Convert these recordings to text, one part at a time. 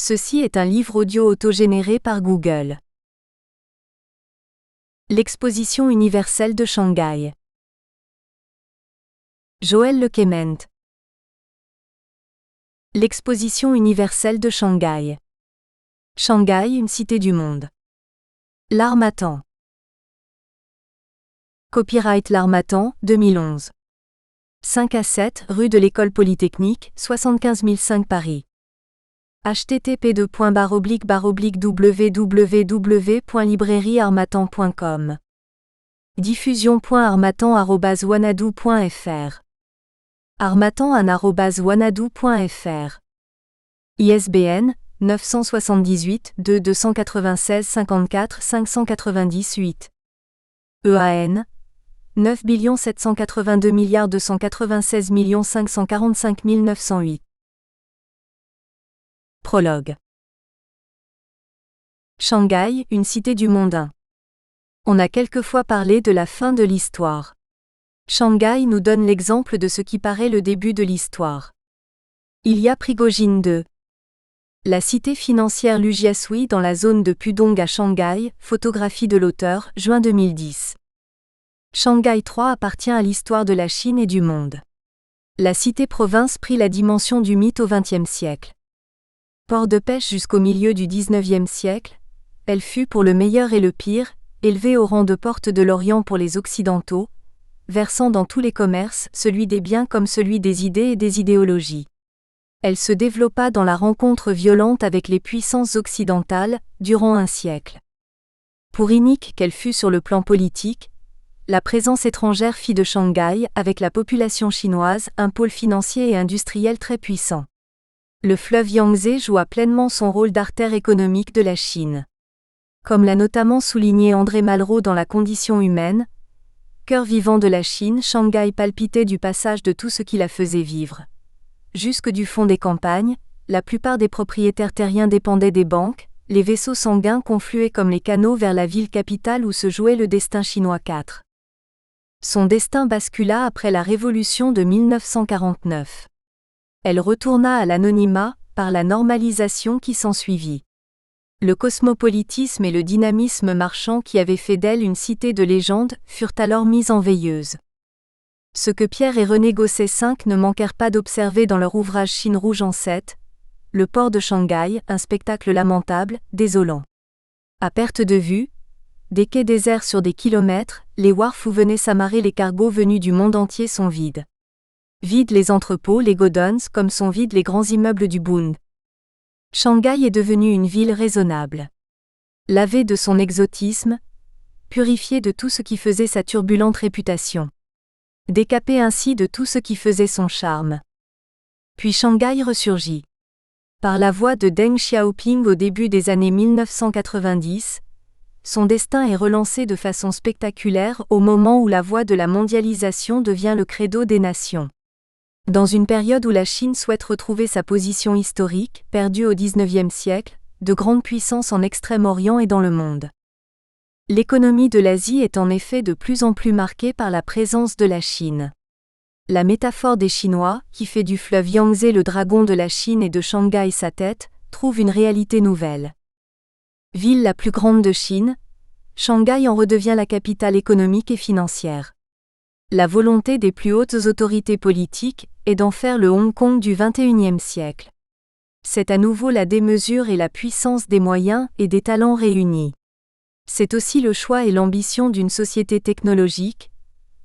Ceci est un livre audio autogénéré par Google. L'exposition universelle de Shanghai. Joël Le Clément. L'exposition universelle de Shanghai. Shanghai, une cité du monde. L'Harmattan. Copyright L'Harmattan, 2011. 5 à 7 rue de l'École Polytechnique, 75 005 Paris. http://www.librairieharmattan.com. Diffusion.harmattan@wanadoo.fr. harmattan@wanadoo.fr. ISBN 978 2 296 54 598. EAN 9 782 296 545 908. Prologue. Shanghai, une cité du monde 1. On a quelquefois parlé de la fin de l'histoire. Shanghai nous donne l'exemple de ce qui paraît le début de l'histoire. Il y a Prigojine II. La cité financière Lujiazui dans la zone de Pudong à Shanghai, photographie de l'auteur, juin 2010. Shanghai 3 appartient à l'histoire de la Chine et du monde. La cité-province prit la dimension du mythe au XXe siècle. Port de pêche jusqu'au milieu du XIXe siècle, elle fut pour le meilleur et le pire, élevée au rang de porte de l'Orient pour les Occidentaux, versant dans tous les commerces, celui des biens comme celui des idées et des idéologies. Elle se développa dans la rencontre violente avec les puissances occidentales, durant un siècle. Pour inique qu'elle fût sur le plan politique, la présence étrangère fit de Shanghai, avec la population chinoise, un pôle financier et industriel très puissant. Le fleuve Yangtze joua pleinement son rôle d'artère économique de la Chine. Comme l'a notamment souligné André Malraux dans La condition humaine, cœur vivant de la Chine, Shanghai palpitait du passage de tout ce qui la faisait vivre. Jusque du fond des campagnes, la plupart des propriétaires terriens dépendaient des banques, les vaisseaux sanguins confluaient comme les canaux vers la ville capitale où se jouait le destin chinois 4. Son destin bascula après la révolution de 1949. Elle retourna à l'anonymat, par la normalisation qui s'ensuivit. Le cosmopolitisme et le dynamisme marchand qui avaient fait d'elle une cité de légende furent alors mis en veilleuse. Ce que Pierre et René Gosset V ne manquèrent pas d'observer dans leur ouvrage Chine rouge en 7, le port de Shanghai, un spectacle lamentable, désolant. À perte de vue, des quais déserts sur des kilomètres, les wharfs où venaient s'amarrer les cargos venus du monde entier sont vides. Vides les entrepôts, les godowns, comme sont vides les grands immeubles du Bund. Shanghai est devenue une ville raisonnable. Lavée de son exotisme, purifiée de tout ce qui faisait sa turbulente réputation. Décapée ainsi de tout ce qui faisait son charme. Puis Shanghai ressurgit. Par la voix de Deng Xiaoping au début des années 1990, son destin est relancé de façon spectaculaire au moment où la voie de la mondialisation devient le credo des nations. Dans une période où la Chine souhaite retrouver sa position historique, perdue au XIXe siècle, de grande puissance en Extrême-Orient et dans le monde. L'économie de l'Asie est en effet de plus en plus marquée par la présence de la Chine. La métaphore des Chinois, qui fait du fleuve Yangtze le dragon de la Chine et de Shanghai sa tête, trouve une réalité nouvelle. Ville la plus grande de Chine, Shanghai en redevient la capitale économique et financière. La volonté des plus hautes autorités politiques est d'en faire le Hong Kong du XXIe siècle. C'est à nouveau la démesure et la puissance des moyens et des talents réunis. C'est aussi le choix et l'ambition d'une société technologique,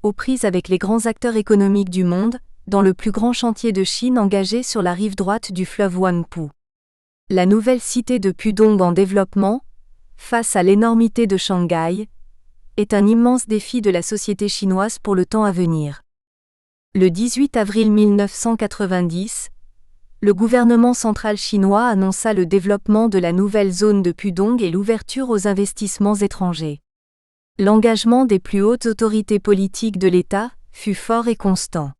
aux prises avec les grands acteurs économiques du monde, dans le plus grand chantier de Chine engagé sur la rive droite du fleuve Huangpu. La nouvelle cité de Pudong en développement, face à l'énormité de Shanghai, est un immense défi de la société chinoise pour le temps à venir. Le 18 avril 1990, le gouvernement central chinois annonça le développement de la nouvelle zone de Pudong et l'ouverture aux investissements étrangers. L'engagement des plus hautes autorités politiques de l'État fut fort et constant.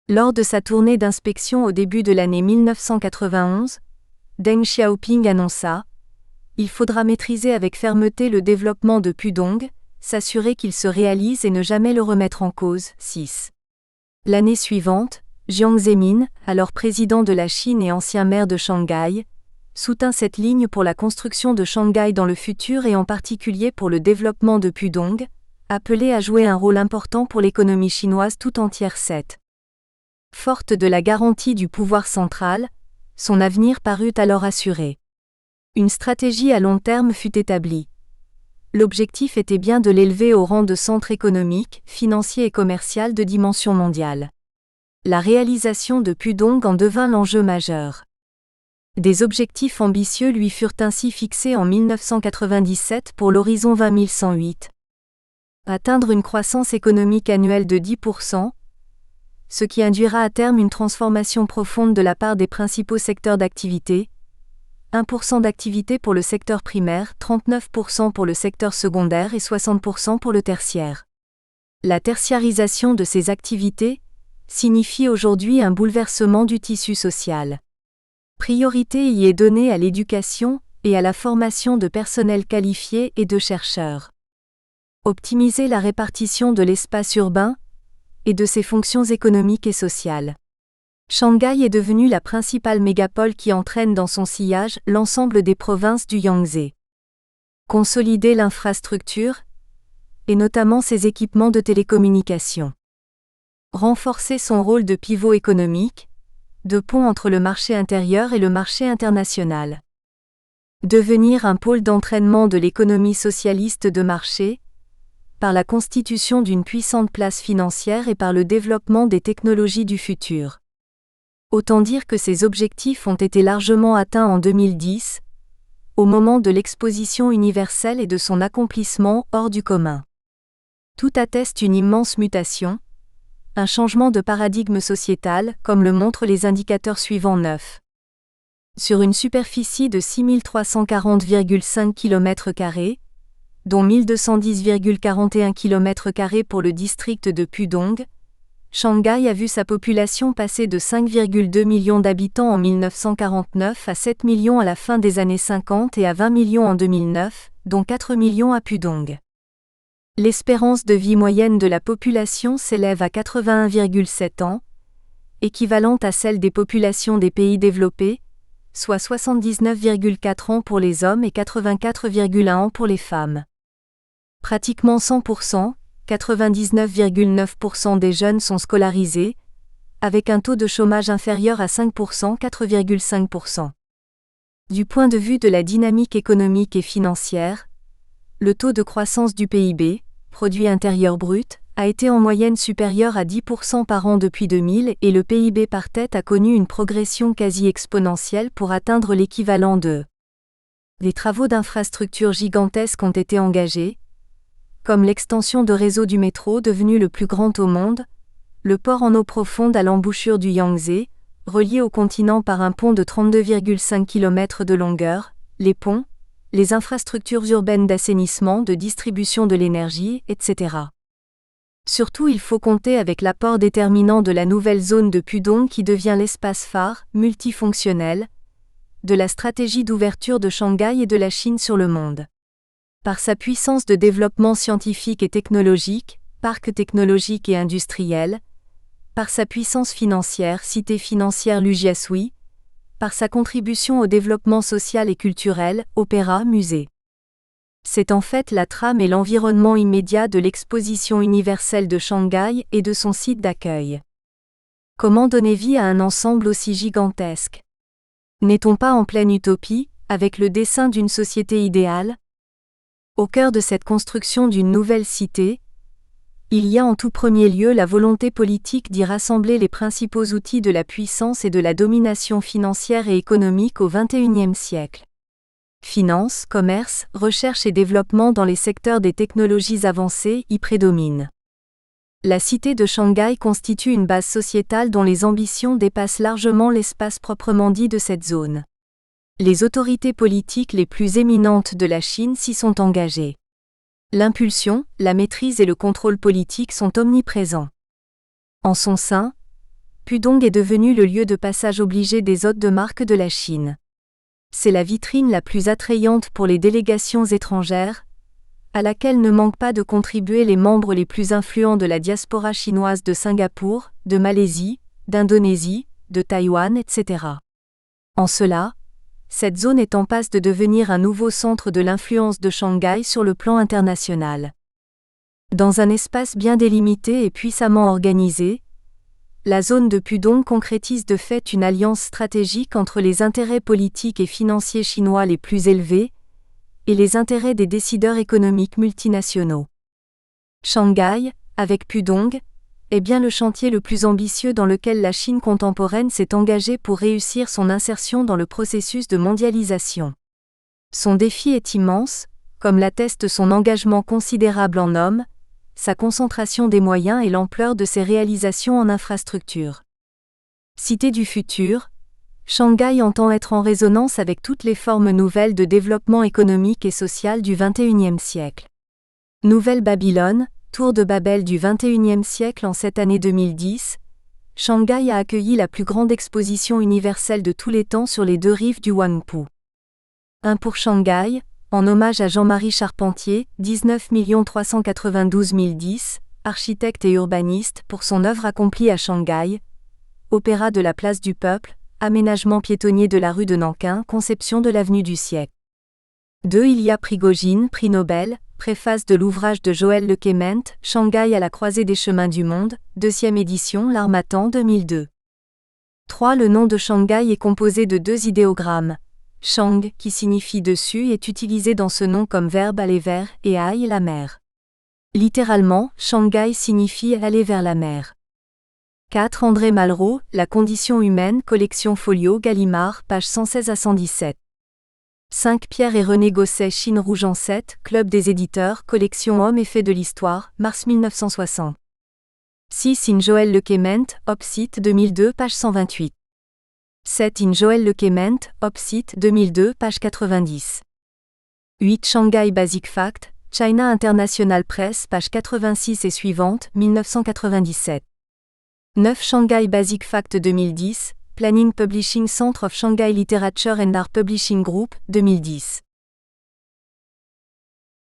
Lors de sa tournée d'inspection au début de l'année 1991, Deng Xiaoping annonça « Il faudra maîtriser avec fermeté le développement de Pudong, s'assurer qu'il se réalise et ne jamais le remettre en cause. » 6. L'année suivante, Jiang Zemin, alors président de la Chine et ancien maire de Shanghai, soutint cette ligne pour la construction de Shanghai dans le futur et en particulier pour le développement de Pudong, appelé à jouer un rôle important pour l'économie chinoise tout entière. Forte de la garantie du pouvoir central, son avenir parut alors assuré. Une stratégie à long terme fut établie. L'objectif était bien de l'élever au rang de centre économique, financier et commercial de dimension mondiale. La réalisation de Pudong en devint l'enjeu majeur. Des objectifs ambitieux lui furent ainsi fixés en 1997 pour l'horizon 20108. Atteindre une croissance économique annuelle de 10%, ce qui induira à terme une transformation profonde de la part des principaux secteurs d'activité, 1% d'activité pour le secteur primaire, 39% pour le secteur secondaire et 60% pour le tertiaire. La tertiarisation de ces activités signifie aujourd'hui un bouleversement du tissu social. Priorité y est donnée à l'éducation et à la formation de personnel qualifié et de chercheurs. Optimiser la répartition de l'espace urbain et de ses fonctions économiques et sociales. Shanghai est devenue la principale mégapole qui entraîne dans son sillage l'ensemble des provinces du Yangtze. Consolider l'infrastructure, et notamment ses équipements de télécommunications. Renforcer son rôle de pivot économique, de pont entre le marché intérieur et le marché international. Devenir un pôle d'entraînement de l'économie socialiste de marché, par la constitution d'une puissante place financière et par le développement des technologies du futur. Autant dire que ces objectifs ont été largement atteints en 2010, au moment de l'exposition universelle et de son accomplissement hors du commun. Tout atteste une immense mutation, un changement de paradigme sociétal, comme le montrent les indicateurs suivants 9. Sur une superficie de 6340,5 km², dont 1210,41 km² pour le district de Pudong, Shanghai a vu sa population passer de 5,2 millions d'habitants en 1949 à 7 millions à la fin des années 50 et à 20 millions en 2009, dont 4 millions à Pudong. L'espérance de vie moyenne de la population s'élève à 81,7 ans, équivalente à celle des populations des pays développés, soit 79,4 ans pour les hommes et 84,1 ans pour les femmes. Pratiquement 100%, 99,9% des jeunes sont scolarisés, avec un taux de chômage inférieur à 5%, 4,5%. Du point de vue de la dynamique économique et financière, le taux de croissance du PIB, produit intérieur brut, a été en moyenne supérieur à 10% par an depuis 2000 et le PIB par tête a connu une progression quasi exponentielle pour atteindre l'équivalent de. Des travaux d'infrastructures gigantesques ont été engagés, comme l'extension de réseau du métro devenu le plus grand au monde, le port en eau profonde à l'embouchure du Yangtze, relié au continent par un pont de 32,5 km de longueur, les ponts, les infrastructures urbaines d'assainissement, de distribution de l'énergie, etc. Surtout, il faut compter avec l'apport déterminant de la nouvelle zone de Pudong qui devient l'espace phare, multifonctionnel, de la stratégie d'ouverture de Shanghai et de la Chine sur le monde. Par sa puissance de développement scientifique et technologique, parc technologique et industriel, par sa puissance financière, cité financière Lujiasui, par sa contribution au développement social et culturel, opéra, musée. C'est en fait la trame et l'environnement immédiat de l'exposition universelle de Shanghai et de son site d'accueil. Comment donner vie à un ensemble aussi gigantesque ? N'est-on pas en pleine utopie, avec le dessein d'une société idéale ? Au cœur de cette construction d'une nouvelle cité, il y a en tout premier lieu la volonté politique d'y rassembler les principaux outils de la puissance et de la domination financière et économique au XXIe siècle. Finance, commerce, recherche et développement dans les secteurs des technologies avancées y prédominent. La cité de Shanghai constitue une base sociétale dont les ambitions dépassent largement l'espace proprement dit de cette zone. Les autorités politiques les plus éminentes de la Chine s'y sont engagées. L'impulsion, la maîtrise et le contrôle politique sont omniprésents. En son sein, Pudong est devenu le lieu de passage obligé des hôtes de marque de la Chine. C'est la vitrine la plus attrayante pour les délégations étrangères, à laquelle ne manquent pas de contribuer les membres les plus influents de la diaspora chinoise de Singapour, de Malaisie, d'Indonésie, de Taïwan, etc. En cela, cette zone est en passe de devenir un nouveau centre de l'influence de Shanghai sur le plan international. Dans un espace bien délimité et puissamment organisé, la zone de Pudong concrétise de fait une alliance stratégique entre les intérêts politiques et financiers chinois les plus élevés et les intérêts des décideurs économiques multinationaux. Shanghai, avec Pudong, est bien le chantier le plus ambitieux dans lequel la Chine contemporaine s'est engagée pour réussir son insertion dans le processus de mondialisation. Son défi est immense, comme l'atteste son engagement considérable en hommes, sa concentration des moyens et l'ampleur de ses réalisations en infrastructures. Cité du futur, Shanghai entend être en résonance avec toutes les formes nouvelles de développement économique et social du XXIe siècle. Nouvelle Babylone, Tour de Babel du XXIe siècle. En cette année 2010, Shanghai a accueilli la plus grande exposition universelle de tous les temps sur les deux rives du Huangpu. Un pour Shanghai, en hommage à Jean-Marie Charpentier, 19 392 010, architecte et urbaniste, pour son œuvre accomplie à Shanghai, opéra de la place du Peuple, aménagement piétonnier de la rue de Nankin, conception de l'avenue du siècle. 2. Ilya Prigogine, prix Nobel, préface de l'ouvrage de Joël Le Clément, Shanghai à la croisée des chemins du monde, 2e édition, L'Harmattan 2002. 3. Le nom de Shanghai est composé de deux idéogrammes. Shang, qui signifie dessus, est utilisé dans ce nom comme verbe aller vers, et Hai, la mer. Littéralement, Shanghai signifie aller vers la mer. 4. André Malraux, La condition humaine, collection Folio, Gallimard, pages 116 à 117. 5. Pierre et René Gosset, Chine Rouge en 7, Club des éditeurs, collection Hommes et faits de l'histoire, mars 1960. 6. In Joël Le Clément, Opsite 2002, page 128. 7. In Joël Le Clément, Opsite 2002, page 90. 8. Shanghai Basic Fact, China International Press, page 86 et suivante, 1997. 9. Shanghai Basic Fact 2010, Planning Publishing Centre of Shanghai Literature and Art Publishing Group, 2010.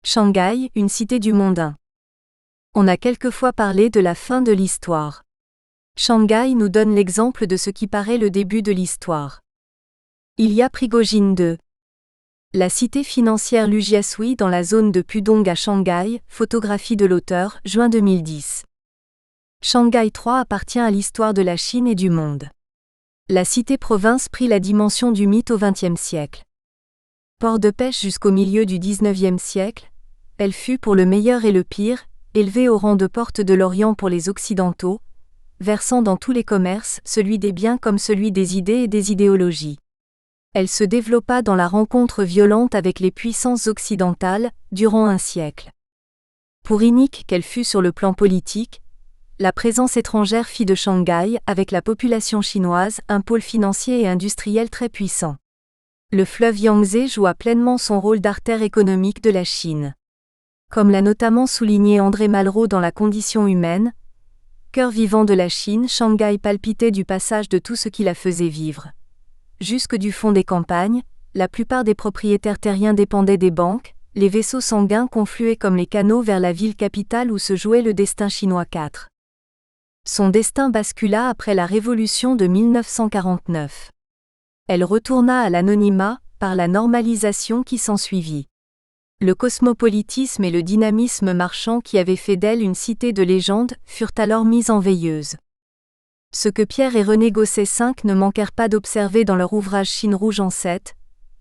Shanghai, une cité du monde 1. On a quelquefois parlé de la fin de l'histoire. Shanghai nous donne l'exemple de ce qui paraît le début de l'histoire. Ilya Prigogine 2. La cité financière Lujiazui dans la zone de Pudong à Shanghai, photographie de l'auteur, juin 2010. Shanghai 3 appartient à l'histoire de la Chine et du monde. La cité-province prit la dimension du mythe au XXe siècle. Port de pêche jusqu'au milieu du XIXe siècle, elle fut pour le meilleur et le pire, élevée au rang de porte de l'Orient pour les Occidentaux, versant dans tous les commerces, celui des biens comme celui des idées et des idéologies. Elle se développa dans la rencontre violente avec les puissances occidentales, durant un siècle. Pour inique qu'elle fût sur le plan politique, la présence étrangère fit de Shanghai, avec la population chinoise, un pôle financier et industriel très puissant. Le fleuve Yangtze joua pleinement son rôle d'artère économique de la Chine. Comme l'a notamment souligné André Malraux dans La condition humaine, cœur vivant de la Chine, Shanghai palpitait du passage de tout ce qui la faisait vivre. Jusque du fond des campagnes, la plupart des propriétaires terriens dépendaient des banques, les vaisseaux sanguins confluaient comme les canaux vers la ville capitale où se jouait le destin chinois 4. Son destin bascula après la révolution de 1949. Elle retourna à l'anonymat, par la normalisation qui s'ensuivit. Le cosmopolitisme et le dynamisme marchand qui avaient fait d'elle une cité de légende furent alors mis en veilleuse. Ce que Pierre et René Gosset V ne manquèrent pas d'observer dans leur ouvrage Chine Rouge en 7,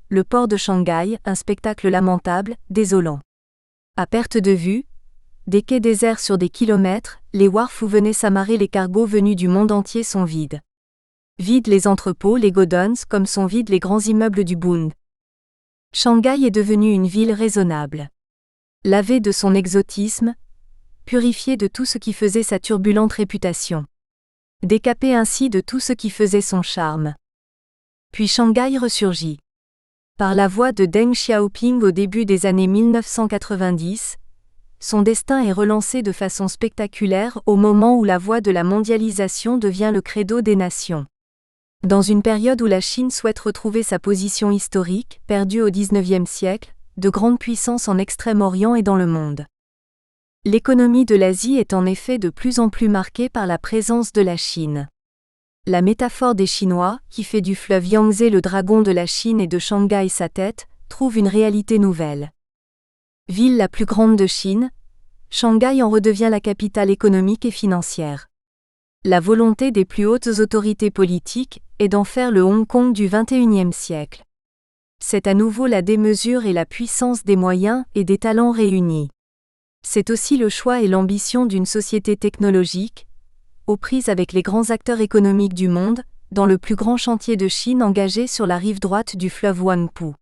le port de Shanghai, un spectacle lamentable, désolant. À perte de vue, des quais déserts sur des kilomètres, les wharfs où venaient s'amarrer les cargos venus du monde entier sont vides. Vides les entrepôts, les godowns, comme sont vides les grands immeubles du Bund. Shanghai est devenue une ville raisonnable. Lavée de son exotisme, purifiée de tout ce qui faisait sa turbulente réputation. Décapée ainsi de tout ce qui faisait son charme. Puis Shanghai ressurgit. Par la voix de Deng Xiaoping au début des années 1990, son destin est relancé de façon spectaculaire au moment où la voie de la mondialisation devient le credo des nations. Dans une période où la Chine souhaite retrouver sa position historique, perdue au XIXe siècle, de grande puissance en Extrême-Orient et dans le monde. L'économie de l'Asie est en effet de plus en plus marquée par la présence de la Chine. La métaphore des Chinois, qui fait du fleuve Yangtze le dragon de la Chine et de Shanghai sa tête, trouve une réalité nouvelle. Ville la plus grande de Chine, Shanghai en redevient la capitale économique et financière. La volonté des plus hautes autorités politiques est d'en faire le Hong Kong du XXIe siècle. C'est à nouveau la démesure et la puissance des moyens et des talents réunis. C'est aussi le choix et l'ambition d'une société technologique, aux prises avec les grands acteurs économiques du monde, dans le plus grand chantier de Chine engagé sur la rive droite du fleuve Huangpu.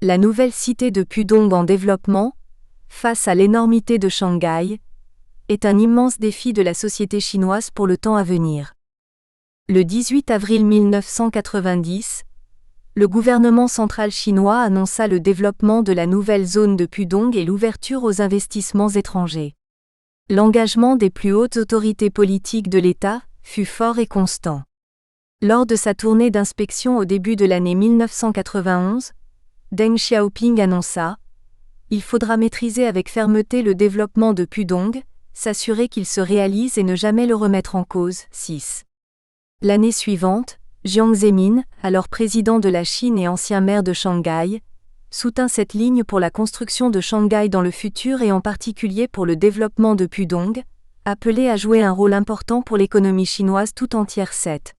La nouvelle cité de Pudong en développement, face à l'énormité de Shanghai, est un immense défi de la société chinoise pour le temps à venir. Le 18 avril 1990, le gouvernement central chinois annonça le développement de la nouvelle zone de Pudong et l'ouverture aux investissements étrangers. L'engagement des plus hautes autorités politiques de l'État fut fort et constant. Lors de sa tournée d'inspection au début de l'année 1991, Deng Xiaoping annonça « Il faudra maîtriser avec fermeté le développement de Pudong, s'assurer qu'il se réalise et ne jamais le remettre en cause. » 6. L'année suivante, Jiang Zemin, alors président de la Chine et ancien maire de Shanghai, soutint cette ligne pour la construction de Shanghai dans le futur et en particulier pour le développement de Pudong, appelé à jouer un rôle important pour l'économie chinoise tout entière. 7.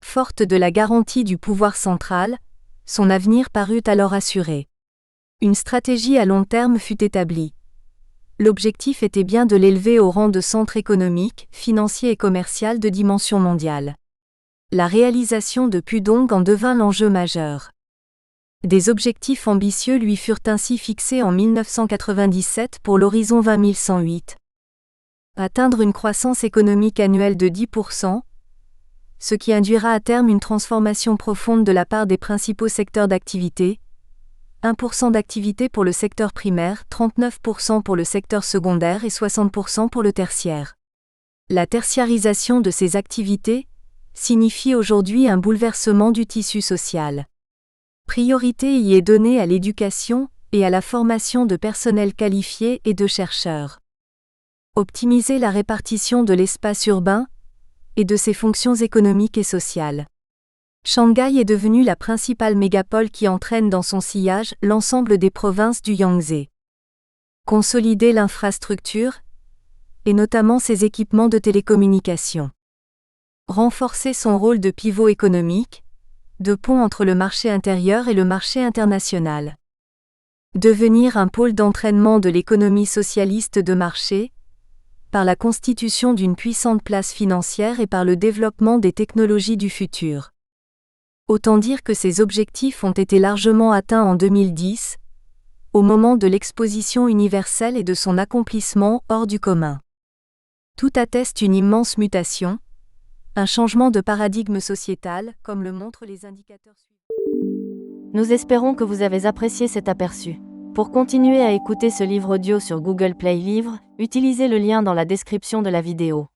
Forte de la garantie du pouvoir central, son avenir parut alors assuré. Une stratégie à long terme fut établie. L'objectif était bien de l'élever au rang de centre économique, financier et commercial de dimension mondiale. La réalisation de Pudong en devint l'enjeu majeur. Des objectifs ambitieux lui furent ainsi fixés en 1997 pour l'horizon 20108. Atteindre une croissance économique annuelle de 10%, ce qui induira à terme une transformation profonde de la part des principaux secteurs d'activité, 1% d'activité pour le secteur primaire, 39% pour le secteur secondaire et 60% pour le tertiaire. La tertiarisation de ces activités signifie aujourd'hui un bouleversement du tissu social. Priorité y est donnée à l'éducation et à la formation de personnel qualifié et de chercheurs. Optimiser la répartition de l'espace urbain et de ses fonctions économiques et sociales. Shanghai est devenue la principale mégapole qui entraîne dans son sillage l'ensemble des provinces du Yangtze. Consolider l'infrastructure, et notamment ses équipements de télécommunications. Renforcer son rôle de pivot économique, de pont entre le marché intérieur et le marché international. Devenir un pôle d'entraînement de l'économie socialiste de marché, par la constitution d'une puissante place financière et par le développement des technologies du futur. Autant dire que ces objectifs ont été largement atteints en 2010, au moment de l'exposition universelle et de son accomplissement hors du commun. Tout atteste une immense mutation, un changement de paradigme sociétal, comme le montrent les indicateurs suivants. Nous espérons que vous avez apprécié cet aperçu. Pour continuer à écouter ce livre audio sur Google Play Livres, utilisez le lien dans la description de la vidéo.